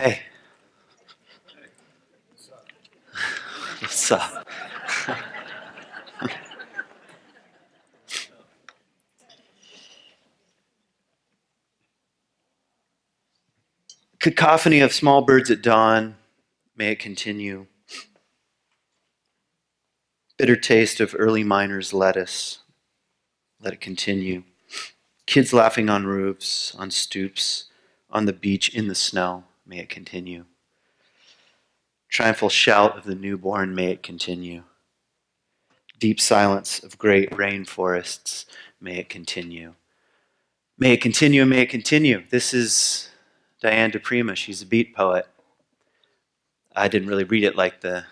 Hey, what's up? Cacophony of small birds at dawn, may it continue. Bitter taste of early miners' lettuce, let it continue. Kids laughing on roofs, on stoops, on the beach, in the snow, may it continue. Triumphal shout of the newborn, may it continue. Deep silence of great rainforests, may it continue. May it continue, may it continue. This is Diane DePrima. She's a beat poet. I didn't really read it like the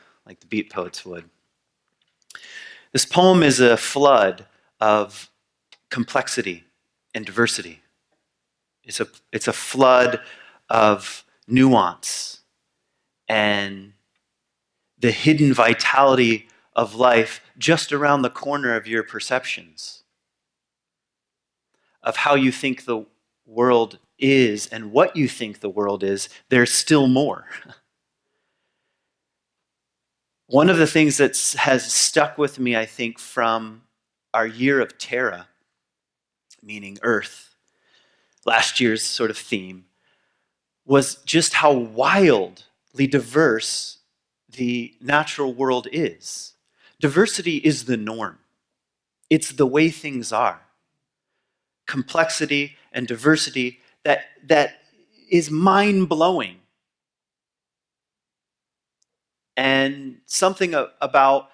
beat poets would. This poem is a flood of complexity and diversity. It's a flood of nuance and the hidden vitality of life just around the corner of your perceptions, of how you think the world is and what you think the world is. There's still more. One of the things that has stuck with me, I think, from our year of Terra, meaning Earth, last year's sort of theme, was just how wildly diverse the natural world is. Diversity is the norm. It's the way things are. Complexity and diversity that is mind-blowing. And something about,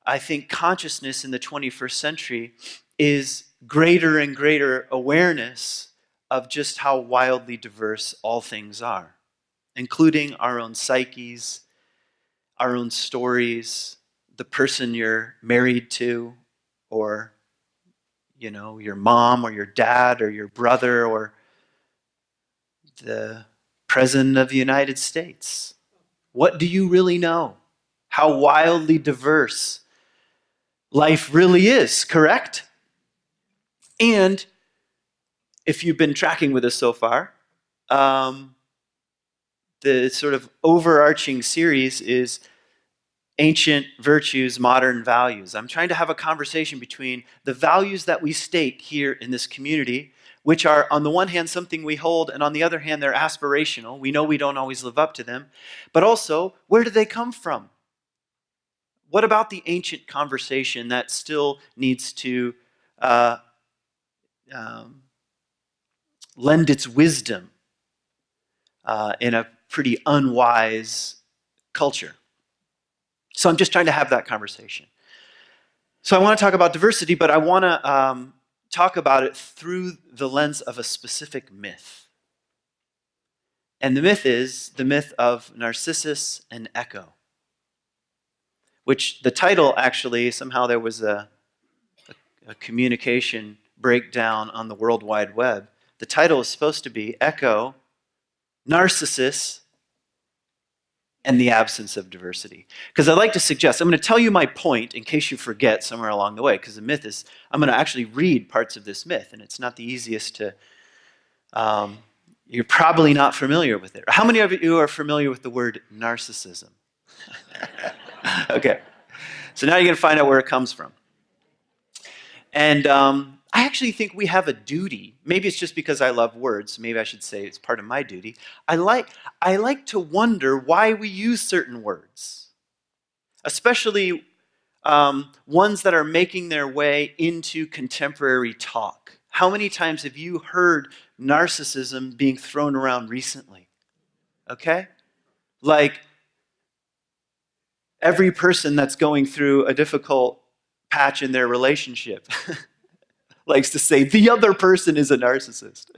I think, consciousness in the 21st century is greater and greater awareness of just how wildly diverse all things are, including our own psyches, our own stories, the person you're married to, or your mom or your dad or your brother or the President of the United States. What do you really know? How wildly diverse life really is, correct? And if you've been tracking with us so far, the sort of overarching series is Ancient Virtues, Modern Values. I'm trying to have a conversation between the values that we state here in this community, which are, on the one hand, something we hold, and on the other hand, they're aspirational. We know we don't always live up to them. But also, where do they come from? What about the ancient conversation that still needs to lend its wisdom in a pretty unwise culture? So I'm just trying to have that conversation. So I want to talk about diversity, but I want to talk about it through the lens of a specific myth. And the myth is the myth of Narcissus and Echo, which the title actually, somehow there was a communication breakdown on the World Wide Web. The title is supposed to be Echo, Narcissus, and the absence of diversity. Because I'd like to suggest, I'm going to tell you my point in case you forget somewhere along the way, because the myth is, I'm going to actually read parts of this myth, and it's not the easiest to, you're probably not familiar with it. How many of you are familiar with the word narcissism? Okay. So now you're going to find out where it comes from. And I actually think we have a duty. Maybe it's just because I love words. Maybe I should say it's part of my duty. I like to wonder why we use certain words, especially ones that are making their way into contemporary talk. How many times have you heard narcissism being thrown around recently? Okay? Like every person that's going through a difficult patch in their relationship likes to say the other person is a narcissist.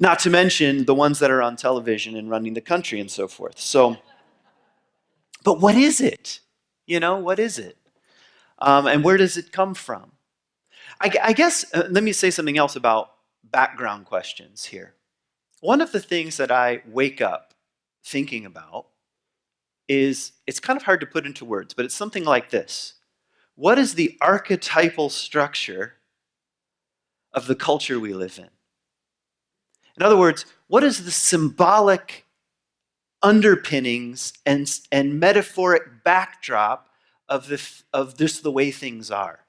Not to mention the ones that are on television and running the country and so forth. So, but what is it? What is it? And where does it come from? I guess, let me say something else about background questions here. One of the things that I wake up thinking about is, it's kind of hard to put into words, but it's something like this. What is the archetypal structure of the culture we live in? In other words, what is the symbolic underpinnings and metaphoric backdrop of the way things are?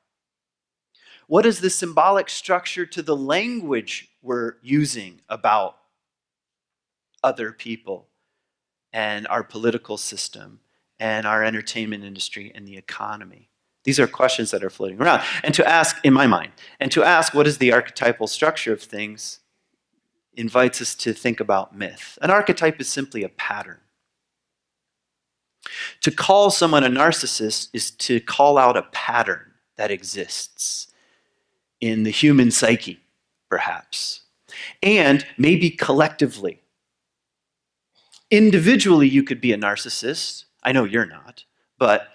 What is the symbolic structure to the language we're using about other people and our political system and our entertainment industry and the economy? These are questions that are floating around. And to ask, in my mind, and to ask what is the archetypal structure of things invites us to think about myth. An archetype is simply a pattern. To call someone a narcissist is to call out a pattern that exists in the human psyche, perhaps, and maybe collectively. Individually, you could be a narcissist. I know you're not, but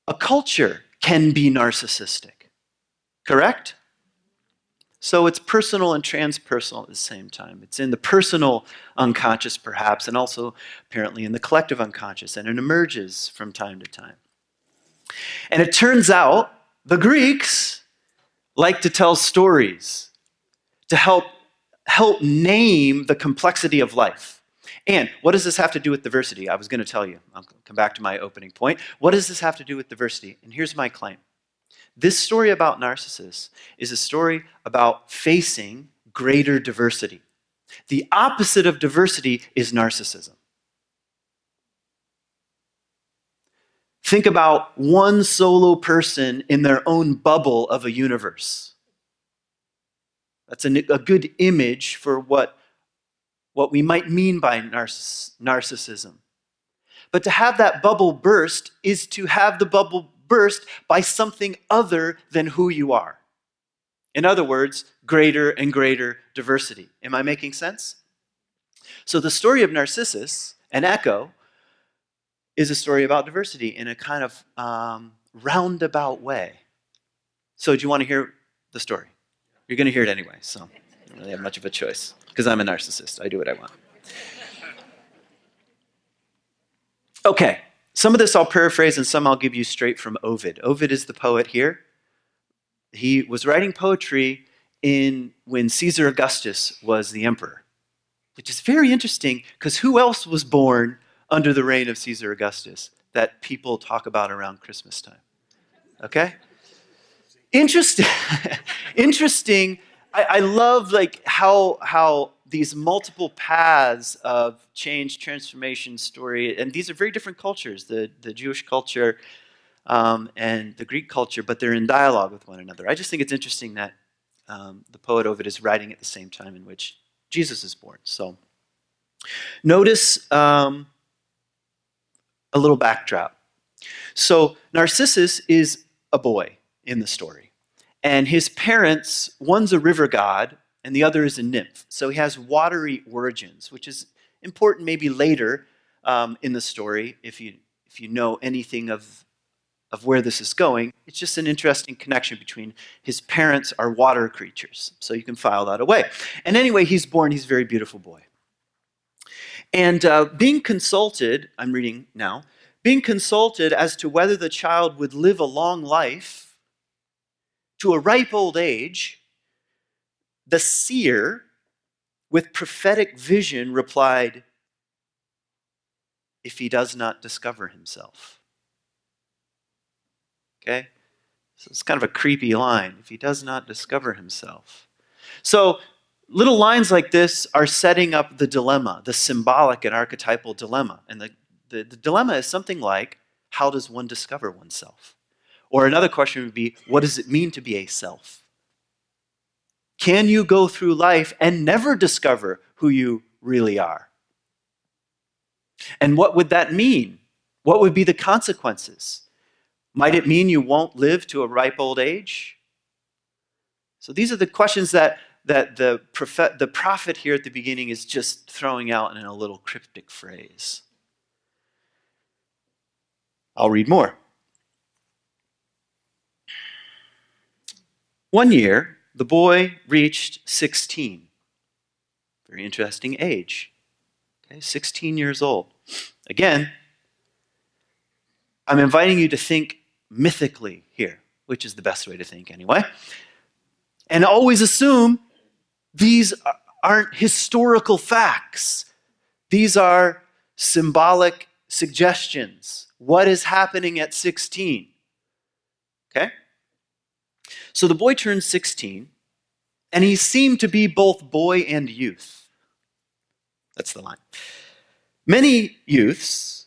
a culture can be narcissistic, correct? So it's personal and transpersonal at the same time. It's in the personal unconscious, perhaps, and also apparently in the collective unconscious, and it emerges from time to time. And it turns out the Greeks like to tell stories to help name the complexity of life. And what does this have to do with diversity? I was going to tell you. I'll come back to my opening point. What does this have to do with diversity? And here's my claim. This story about Narcissus is a story about facing greater diversity. The opposite of diversity is narcissism. Think about one solo person in their own bubble of a universe. That's a good image for what we might mean by narcissism. But to have that bubble burst is to have the bubble burst by something other than who you are. In other words, greater and greater diversity. Am I making sense? So the story of Narcissus and Echo is a story about diversity in a kind of roundabout way. So do you want to hear the story? You're going to hear it anyway, so I don't really have much of a choice, because I'm a narcissist. I do what I want. Okay, some of this I'll paraphrase and some I'll give you straight from Ovid. Ovid is the poet here. He was writing poetry when Caesar Augustus was the emperor, which is very interesting, because who else was born under the reign of Caesar Augustus that people talk about around Christmas time? Okay? Interesting. Interesting. I love how these multiple paths of change, transformation, story, and these are very different cultures, the Jewish culture and the Greek culture, but they're in dialogue with one another. I just think it's interesting that the poet Ovid is writing at the same time in which Jesus is born. So notice a little backdrop. So Narcissus is a boy in the story. And his parents, one's a river god and the other is a nymph. So he has watery origins, which is important maybe later in the story if you know anything of where this is going. It's just an interesting connection between his parents are water creatures. So you can file that away. And anyway, he's born, he's a very beautiful boy. And being consulted, I'm reading now, being consulted as to whether the child would live a long life to a ripe old age, the seer, with prophetic vision, replied, if he does not discover himself. Okay? So it's kind of a creepy line, if he does not discover himself. So little lines like this are setting up the dilemma, the symbolic and archetypal dilemma. And the dilemma is something like, how does one discover oneself? Or another question would be, what does it mean to be a self? Can you go through life and never discover who you really are? And what would that mean? What would be the consequences? Might it mean you won't live to a ripe old age? So these are the questions that the prophet here at the beginning is just throwing out in a little cryptic phrase. I'll read more. One year, the boy reached 16. Very interesting age. Okay, 16 years old. Again, I'm inviting you to think mythically here, which is the best way to think anyway. And always assume these aren't historical facts. These are symbolic suggestions. What is happening at 16? Okay? So the boy turns 16, and he seemed to be both boy and youth. That's the line. Many youths,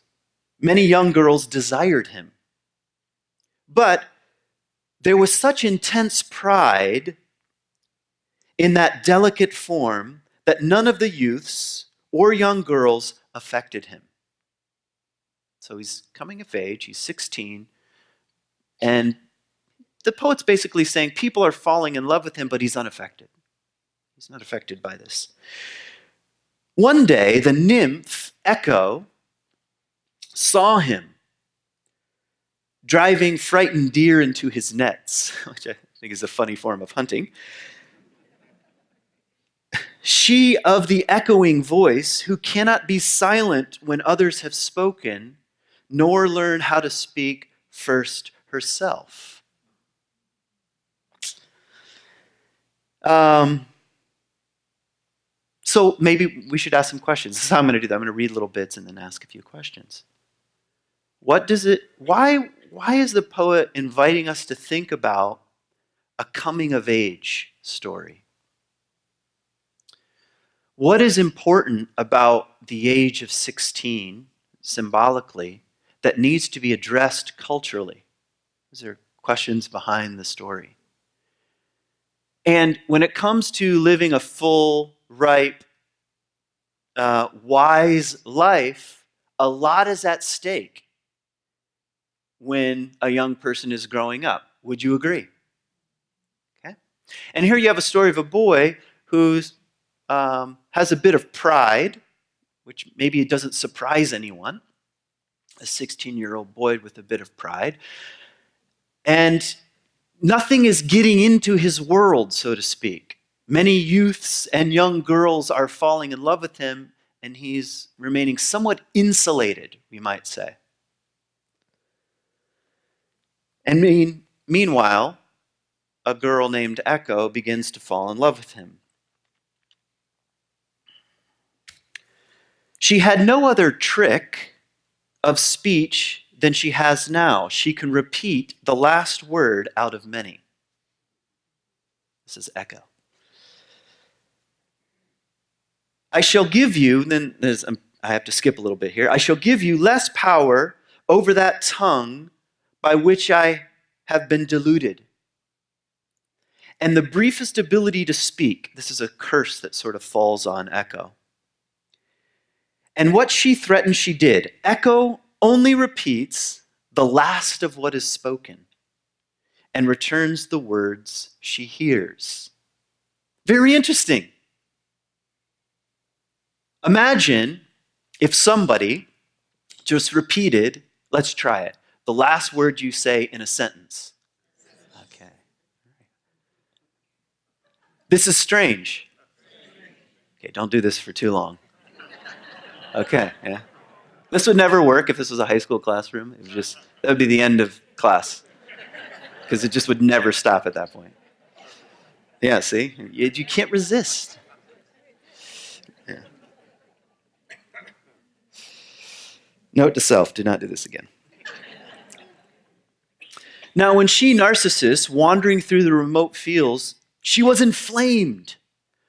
many young girls desired him. But there was such intense pride in that delicate form that none of the youths or young girls affected him. So he's coming of age, he's 16, and the poet's basically saying people are falling in love with him, but he's unaffected. He's not affected by this. One day, the nymph, Echo, saw him driving frightened deer into his nets, which I think is a funny form of hunting. She of the echoing voice, who cannot be silent when others have spoken, nor learn how to speak first herself. So maybe we should ask some questions. This is how I'm going to do that. I'm going to read little bits and then ask a few questions. Why is the poet inviting us to think about a coming of age story? What is important about the age of 16, symbolically, that needs to be addressed culturally? These are questions behind the story. And when it comes to living a full, ripe, wise life, a lot is at stake when a young person is growing up. Would you agree? Okay. And here you have a story of a boy who has a bit of pride, which maybe it doesn't surprise anyone. A 16-year-old boy with a bit of pride. And nothing is getting into his world, so to speak. Many youths and young girls are falling in love with him, and he's remaining somewhat insulated, we might say. And meanwhile, a girl named Echo begins to fall in love with him. She had no other trick of speech than she has now. She can repeat the last word out of many. This is Echo. I shall give you, then I have to skip a little bit here. I shall give you less power over that tongue by which I have been deluded. And the briefest ability to speak, this is a curse that sort of falls on Echo. And what she threatened, she did. Echo only repeats the last of what is spoken and returns the words she hears. Very interesting. Imagine if somebody just repeated, let's try it, the last word you say in a sentence. Okay. This is strange. Okay, don't do this for too long. Okay, yeah. This would never work if this was a high school classroom. That would be the end of class. Because it just would never stop at that point. Yeah, see? You can't resist. Yeah. Note to self, do not do this again. Now, when she, Narcissus, wandering through the remote fields, she was inflamed,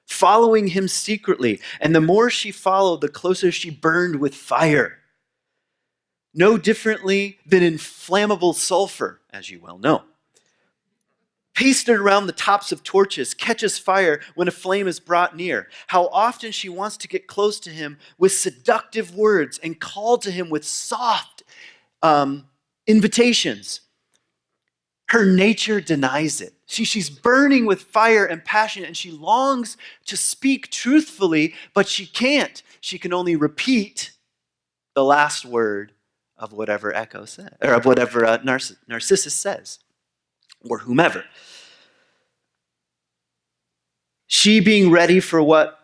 following him secretly. And the more she followed, the closer she burned with fire. No differently than inflammable sulfur, as you well know. Pasted around the tops of torches, catches fire when a flame is brought near. How often she wants to get close to him with seductive words and call to him with soft invitations. Her nature denies it. She's burning with fire and passion, and she longs to speak truthfully, but she can't. She can only repeat the last word of whatever Echo said, or of whatever Narcissus says, or whomever. She being ready for what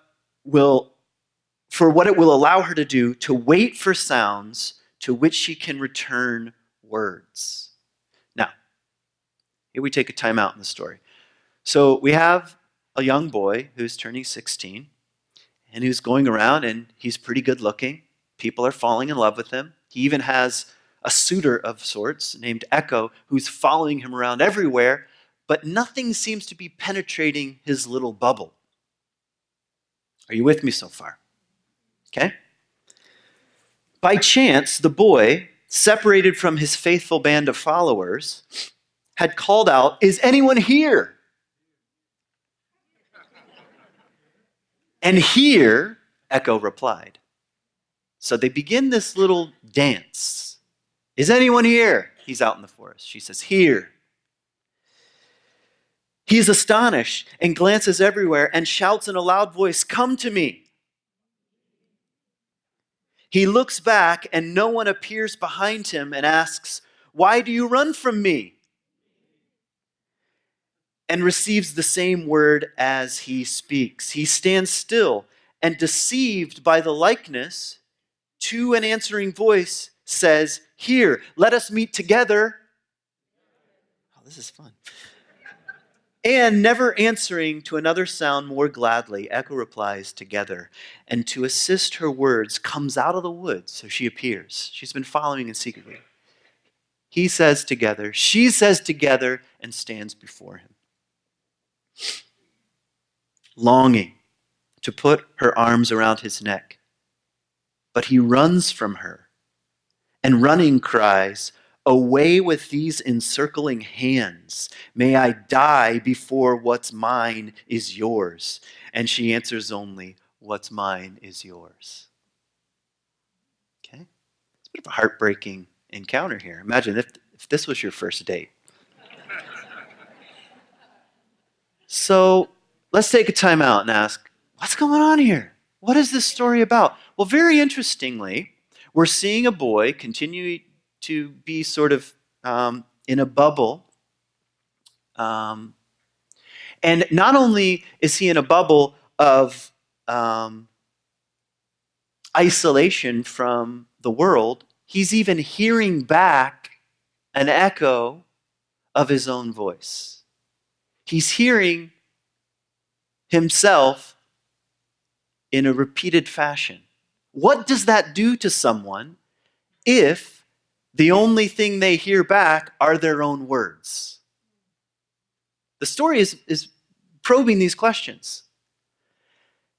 it will allow her to do, to wait for sounds to which she can return words. Now, here we take a time out in the story. So we have a young boy who's turning 16, And he was going around, and he's pretty good looking. People are falling in love with him. He even has a suitor of sorts named Echo who's following him around everywhere, but nothing seems to be penetrating his little bubble. Are you with me so far? Okay? By chance, the boy, separated from his faithful band of followers, had called out, "Is anyone here?" And here, Echo replied. So they begin this little dance. "Is anyone here?" He's out in the forest. She says, "Here." He is astonished and glances everywhere and shouts in a loud voice, "Come to me." He looks back and no one appears behind him and asks, "Why do you run from me?" And receives the same word as he speaks. He stands still and, deceived by the likeness, to an answering voice says, "Here, let us meet together." Oh, this is fun. And never answering to another sound more gladly, Echo replies, "Together." And to assist her words, comes out of the woods, so she appears. She's been following in secretly. He says, "Together." She says, "Together," and stands before him, longing to put her arms around his neck. But he runs from her, and running cries, "Away with these encircling hands. May I die before what's mine is yours." And she answers only, "What's mine is yours." Okay? It's a bit of a heartbreaking encounter here. Imagine if this was your first date. So let's take a time out and ask, what's going on here? What is this story about? Well, very interestingly, we're seeing a boy continue to be sort of in a bubble. And not only is he in a bubble of isolation from the world, he's even hearing back an echo of his own voice. He's hearing himself in a repeated fashion. What does that do to someone if the only thing they hear back are their own words? The story is probing these questions.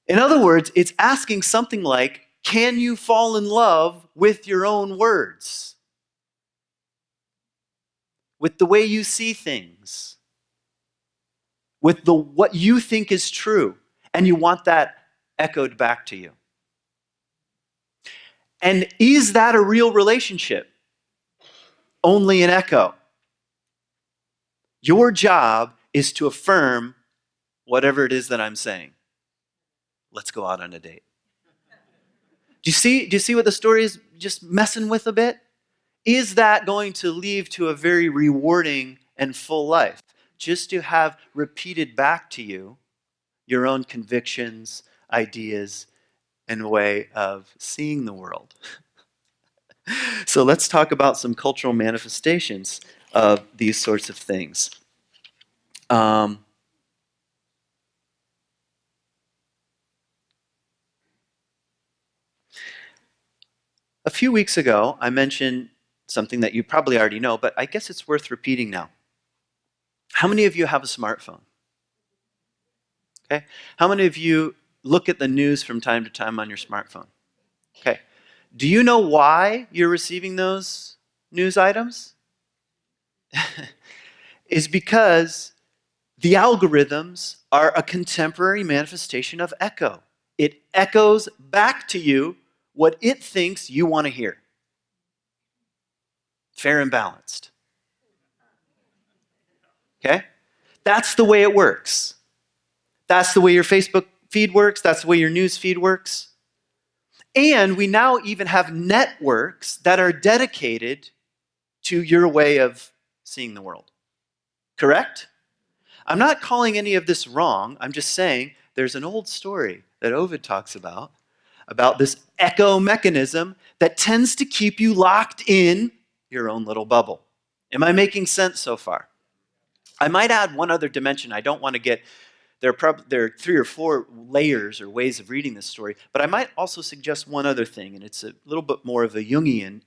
In other words, it's asking something like, can you fall in love with your own words? With the way you see things? With what you think is true? And you want that echoed back to you. And is that a real relationship? Only an echo. Your job is to affirm whatever it is that I'm saying. Let's go out on a date. Do you see what the story is just messing with a bit? Is that going to lead to a very rewarding and full life? Just to have repeated back to you your own convictions, ideas, and way of seeing the world. So let's talk about some cultural manifestations of these sorts of things. A few weeks ago, I mentioned something that you probably already know, but I guess it's worth repeating now. How many of you have a smartphone? Okay. How many of you look at the news from time to time on your smartphone? Okay. Do you know why you're receiving those news items? Is because the algorithms are a contemporary manifestation of echo. It echoes back to you what it thinks you want to hear. Fair and balanced. Okay? That's the way it works. That's the way your Facebook feed works. That's the way your news feed works. And we now even have networks that are dedicated to your way of seeing the world. Correct? I'm not calling any of this wrong. I'm just saying there's an old story that Ovid talks about this echo mechanism that tends to keep you locked in your own little bubble. Am I making sense so far? I might add one other dimension. I don't want to get there are 3 or 4 layers or ways of reading this story, but I might also suggest one other thing, and it's a little bit more of a Jungian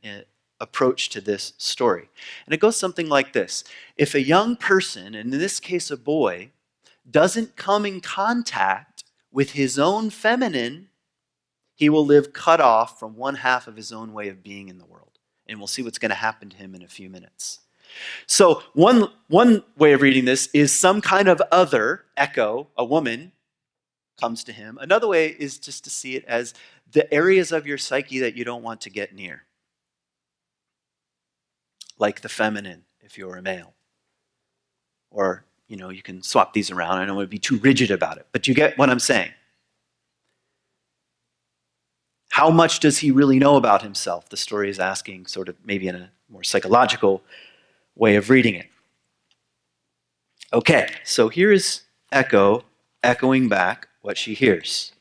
approach to this story. And it goes something like this. If a young person, and in this case a boy, doesn't come in contact with his own feminine, he will live cut off from one half of his own way of being in the world. And we'll see what's going to happen to him in a few minutes. So one way of reading this is some kind of other, echo, a woman, comes to him. Another way is just to see it as the areas of your psyche that you don't want to get near. Like the feminine, if you're a male. Or, you can swap these around. I don't want to be too rigid about it, but you get what I'm saying. How much does he really know about himself? The story is asking, sort of maybe in a more psychological way of reading it. Okay, so here is Echo echoing back what she hears.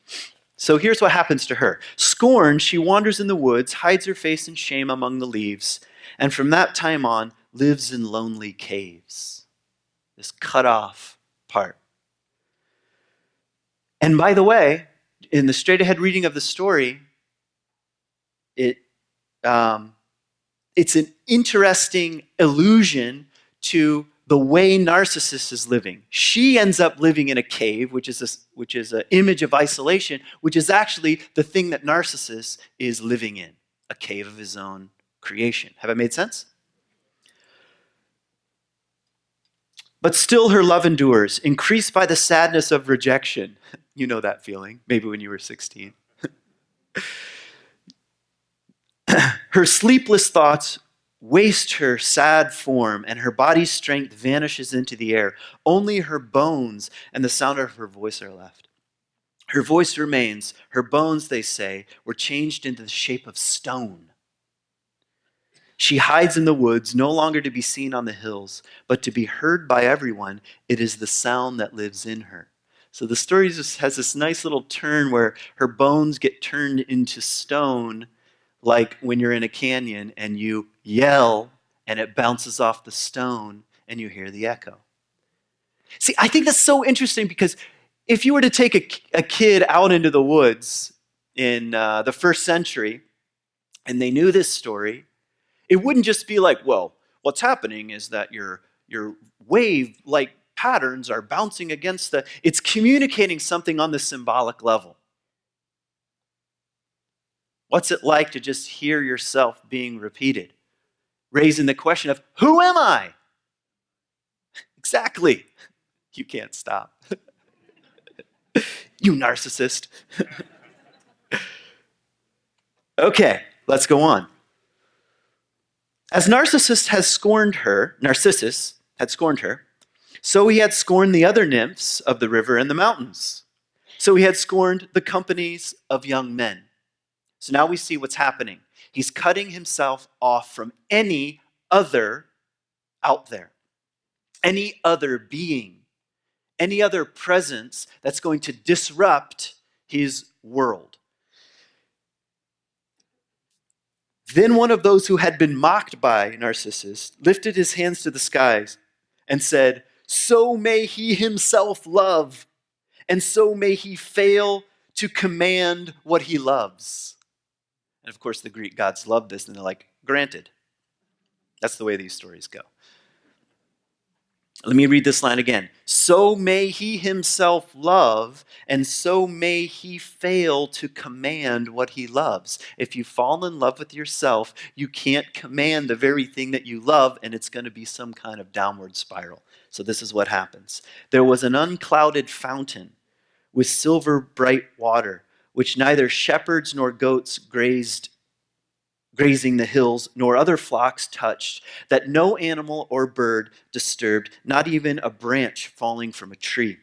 So here's what happens to her. Scorned, she wanders in the woods, hides her face in shame among the leaves, and from that time on, lives in lonely caves. This cut off part. And by the way, in the straight ahead reading of the story, it's an interesting allusion to the way Narcissus is living. She ends up living in a cave, which is an image of isolation, which is actually the thing that Narcissus is living in, a cave of his own creation. Have I made sense? But still her love endures, increased by the sadness of rejection. You know that feeling, maybe when you were 16. Her sleepless thoughts waste her sad form, and her body's strength vanishes into the air. Only her bones and the sound of her voice are left. Her voice remains. Her bones, they say, were changed into the shape of stone. She hides in the woods, no longer to be seen on the hills, but to be heard by everyone. It is the sound that lives in her. So the story just has this nice little turn where her bones get turned into stone, like when you're in a canyon and you yell and it bounces off the stone and you hear the echo. See, I think that's so interesting because if you were to take a kid out into the woods in the first century and they knew this story, it wouldn't just be like, well, what's happening is that your wave-like patterns are bouncing against it's communicating something on the symbolic level. What's it like to just hear yourself being repeated? Raising the question of, who am I? Exactly. You can't stop. You narcissist. Okay, let's go on. As Narcissus had scorned her, so he had scorned the other nymphs of the river and the mountains. So he had scorned the companies of young men. So now we see what's happening. He's cutting himself off from any other out there, any other being, any other presence that's going to disrupt his world. Then one of those who had been mocked by Narcissus lifted his hands to the skies and said, "So may he himself love, and so may he fail to command what he loves." And of course, the Greek gods love this, and they're like, granted. That's the way these stories go. Let me read this line again. So may he himself love, and so may he fail to command what he loves. If you fall in love with yourself, you can't command the very thing that you love, and it's going to be some kind of downward spiral. So this is what happens. There was an unclouded fountain with silver bright water, which neither shepherds nor goats grazing the hills, nor other flocks touched, that no animal or bird disturbed, not even a branch falling from a tree.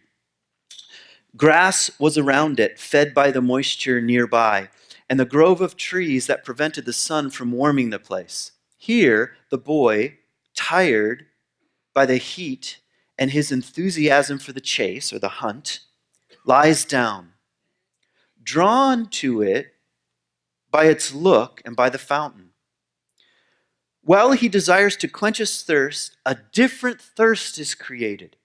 Grass was around it, fed by the moisture nearby, and the grove of trees that prevented the sun from warming the place. Here, the boy, tired by the heat and his enthusiasm for the chase or the hunt, lies down, drawn to it by its look and by the fountain. While he desires to quench his thirst, a different thirst is created.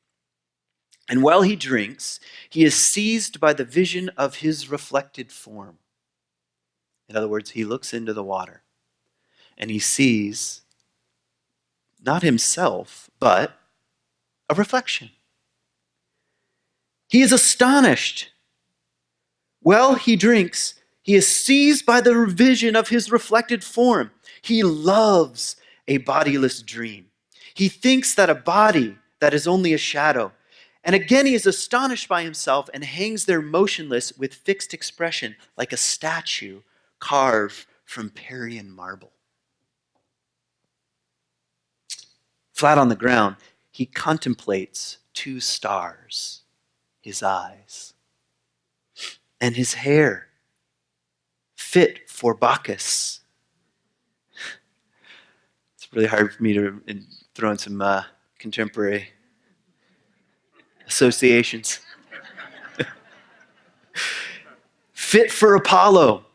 And while he drinks, he is seized by the vision of his reflected form. In other words, he looks into the water and he sees not himself, but a reflection. He is astonished. While he drinks, he is seized by the vision of his reflected form. He loves a bodiless dream. He thinks that a body that is only a shadow. And again, he is astonished by himself and hangs there motionless with fixed expression, like a statue carved from Parian marble. Flat on the ground, he contemplates two stars, his eyes, and his hair, fit for Bacchus. It's really hard for me to throw in some contemporary associations. Fit for Apollo.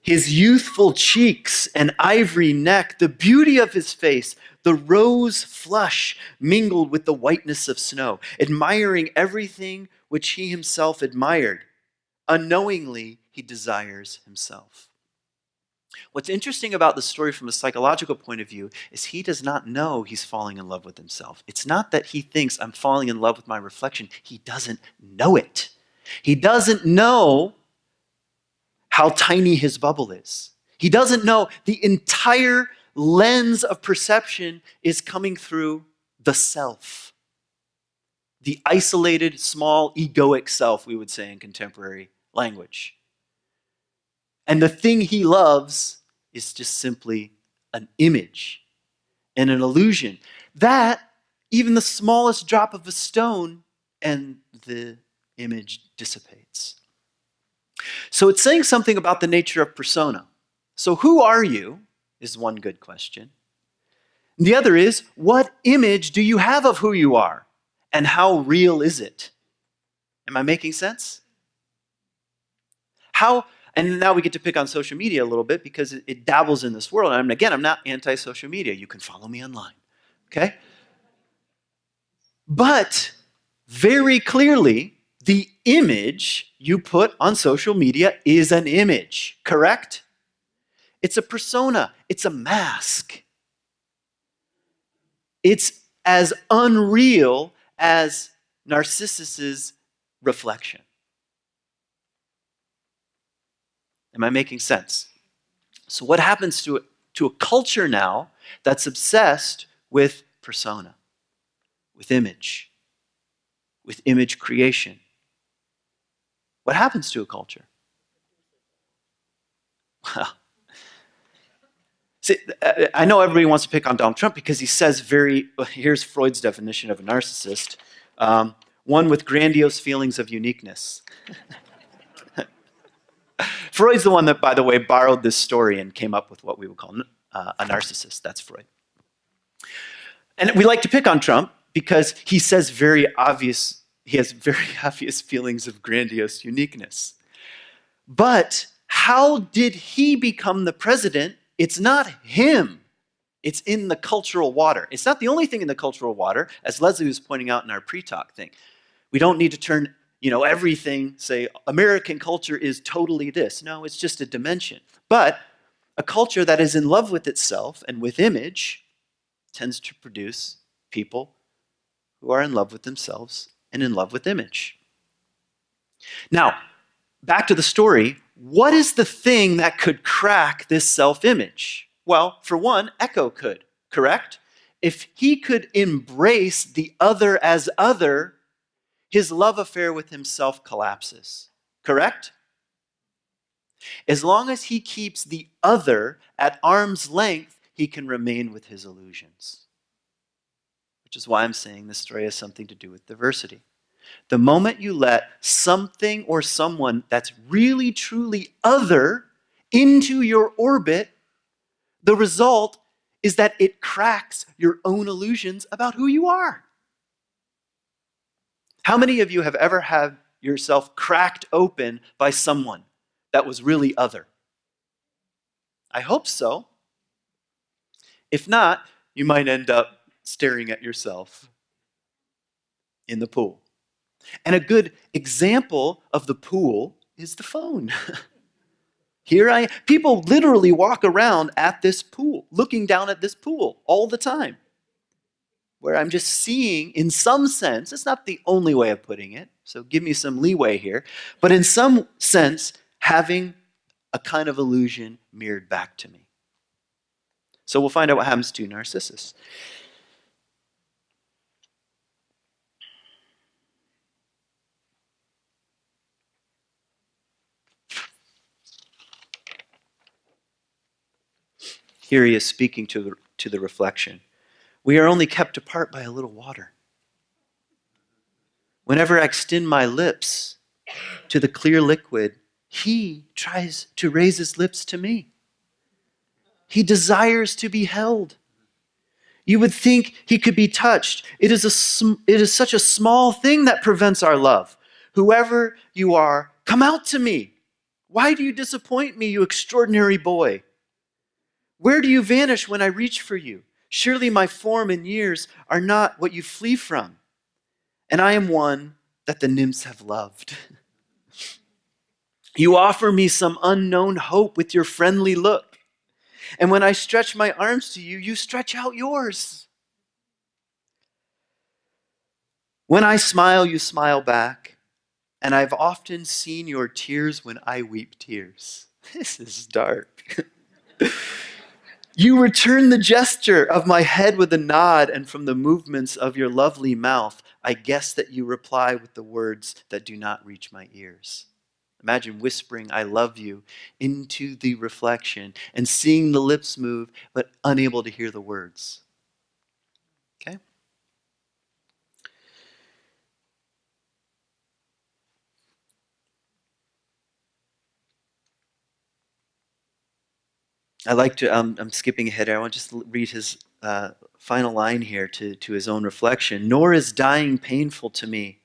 His youthful cheeks and ivory neck, the beauty of his face, the rose flush mingled with the whiteness of snow, admiring everything which he himself admired. Unknowingly, he desires himself. What's interesting about the story from a psychological point of view is he does not know he's falling in love with himself. It's not that he thinks I'm falling in love with my reflection. He doesn't know it. He doesn't know how tiny his bubble is. He doesn't know the entire lens of perception is coming through the self. The isolated, small, egoic self, we would say in contemporary language. And the thing he loves is just simply an image and an illusion. That, even the smallest drop of a stone, and the image dissipates. So it's saying something about the nature of persona. So who are you is one good question. The other is, what image do you have of who you are? And how real is it? Am I making sense? And now we get to pick on social media a little bit because it dabbles in this world. And again, I'm not anti-social media. You can follow me online, okay? But very clearly, the image you put on social media is an image, correct? It's a persona. It's a mask. It's as unreal as Narcissus's reflection. Am I making sense? So what happens to a culture now that's obsessed with persona, with image creation? What happens to a culture? Well, see, I know everybody wants to pick on Donald Trump because he says here's Freud's definition of a narcissist, one with grandiose feelings of uniqueness. Freud's the one that, by the way, borrowed this story and came up with what we would call a narcissist. That's Freud. And we like to pick on Trump because he has very obvious feelings of grandiose uniqueness. But how did he become the president? It's not him. It's in the cultural water. It's not the only thing in the cultural water, as Leslie was pointing out in our pre-talk thing. We don't need to turn everything, say, American culture is totally this. No, it's just a dimension. But a culture that is in love with itself and with image tends to produce people who are in love with themselves and in love with image. Now, back to the story, what is the thing that could crack this self-image? Well, for one, Echo could, correct? If he could embrace the other as other, his love affair with himself collapses, correct? As long as he keeps the other at arm's length, he can remain with his illusions. Which is why I'm saying this story has something to do with diversity. The moment you let something or someone that's really, truly other into your orbit, the result is that it cracks your own illusions about who you are. How many of you have ever had yourself cracked open by someone that was really other? I hope so. If not, you might end up staring at yourself in the pool. And a good example of the pool is the phone. People literally walk around at this pool, looking down at this pool all the time, where I'm just seeing, in some sense, it's not the only way of putting it, so give me some leeway here, but in some sense, having a kind of illusion mirrored back to me. So we'll find out what happens to Narcissus. Here he is speaking to the reflection. We are only kept apart by a little water. Whenever I extend my lips to the clear liquid, he tries to raise his lips to me. He desires to be held. You would think he could be touched. It is such a small thing that prevents our love. Whoever you are, come out to me. Why do you disappoint me, you extraordinary boy? Where do you vanish when I reach for you? Surely my form and years are not what you flee from. And I am one that the nymphs have loved. You offer me some unknown hope with your friendly look. And when I stretch my arms to you, you stretch out yours. When I smile, you smile back. And I've often seen your tears when I weep tears. This is dark. You return the gesture of my head with a nod, and from the movements of your lovely mouth, I guess that you reply with the words that do not reach my ears. Imagine whispering, I love you, into the reflection and seeing the lips move, but unable to hear the words. Okay? I like to, I'm skipping ahead. I want to just read his final line here to his own reflection. Nor is dying painful to me.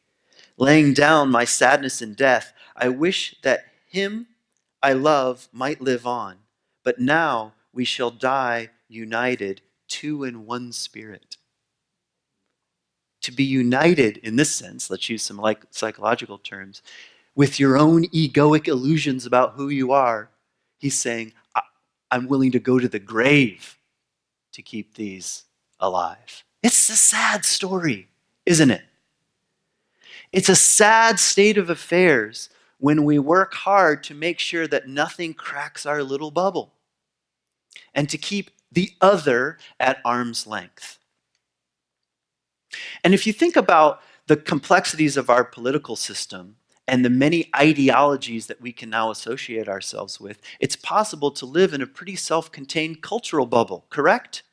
Laying down my sadness and death, I wish that him I love might live on. But now we shall die united, two in one spirit. To be united in this sense, let's use some psychological terms, with your own egoic illusions about who you are, he's saying, I'm willing to go to the grave to keep these alive. It's a sad story, isn't it? It's a sad state of affairs when we work hard to make sure that nothing cracks our little bubble and to keep the other at arm's length. And if you think about the complexities of our political system and the many ideologies that we can now associate ourselves with, it's possible to live in a pretty self-contained cultural bubble, correct?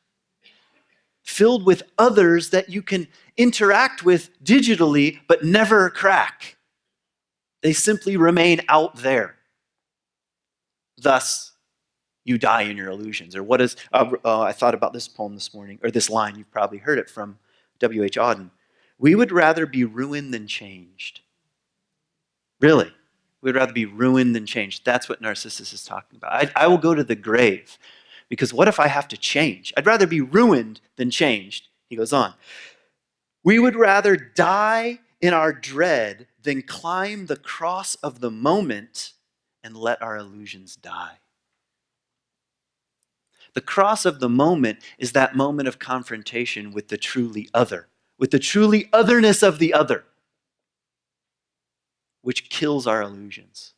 Filled with others that you can interact with digitally but never crack. They simply remain out there. Thus, you die in your illusions. Or what is, I thought about this poem this morning, or this line, you've probably heard it from W.H. Auden. We would rather be ruined than changed. Really, we'd rather be ruined than changed. That's what Narcissus is talking about. I will go to the grave, because what if I have to change? I'd rather be ruined than changed. He goes on. We would rather die in our dread than climb the cross of the moment and let our illusions die. The cross of the moment is that moment of confrontation with the truly other, with the truly otherness of the other, which kills our illusions.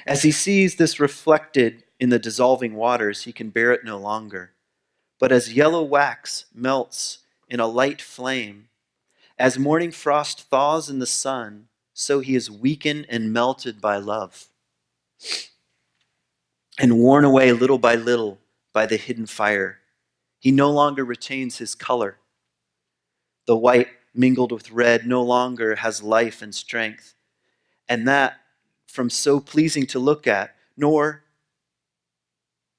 As he sees this reflected in the dissolving waters, he can bear it no longer. But as yellow wax melts in a light flame, as morning frost thaws in the sun, so he is weakened and melted by love, and worn away little by little by the hidden fire. He no longer retains his color. The white mingled with red no longer has life and strength, and that from so pleasing to look at, nor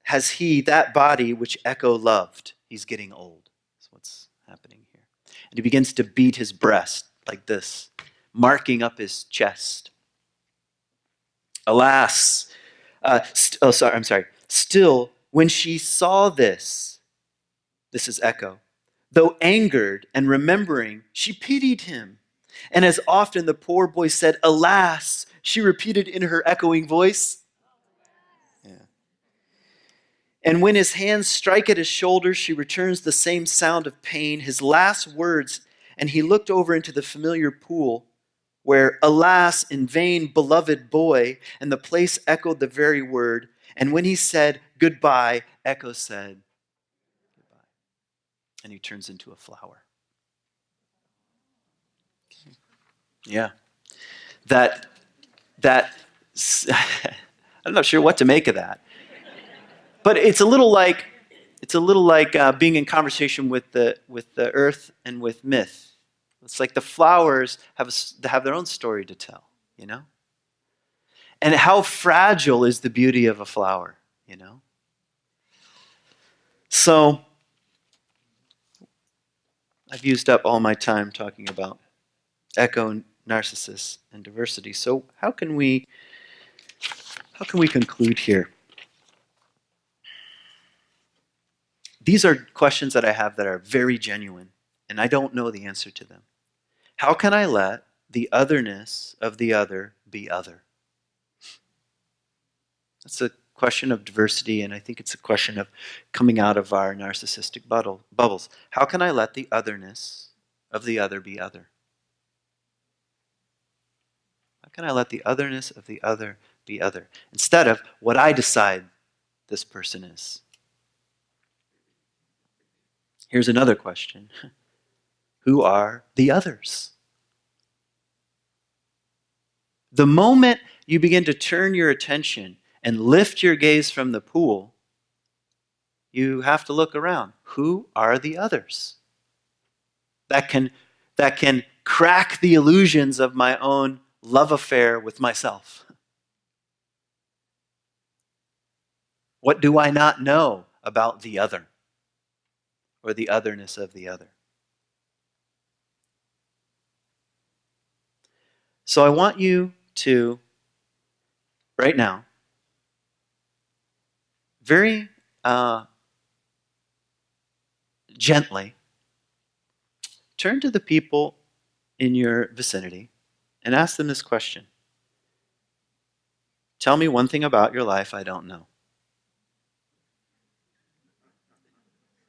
has he that body which Echo loved. He's getting old. That's what's happening here. And he begins to beat his breast like this, marking up his chest. Alas, still, When she saw this is Echo, though angered and remembering, she pitied him. And as often the poor boy said, "Alas," she repeated in her echoing voice. Yeah. And when his hands strike at his shoulder, she returns the same sound of pain, his last words, and he looked over into the familiar pool where, "Alas, in vain, beloved boy," and the place echoed the very word. And when he said, "Goodbye," Echo said, "Goodbye." And he turns into a flower. Yeah. That I'm not sure what to make of that. But it's a little like being in conversation with the earth and with myth. It's like the flowers have their own story to tell, you know? And how fragile is the beauty of a flower, you know? So I've used up all my time talking about Echo, Narcissus, and diversity. So how can we conclude here? These are questions that I have that are very genuine, and I don't know the answer to them. How can I let the otherness of the other be other? That's a question of diversity, and I think it's a question of coming out of our narcissistic bubbles. How can I let the otherness of the other be other? How can I let the otherness of the other be other? Instead of what I decide this person is. Here's another question. Who are the others? The moment you begin to turn your attention and lift your gaze from the pool, you have to look around. Who are the others? That can crack the illusions of my own love affair with myself. What do I not know about the other or the otherness of the other? So I want you to, right now, very gently, turn to the people in your vicinity and ask them this question. Tell me one thing about your life I don't know.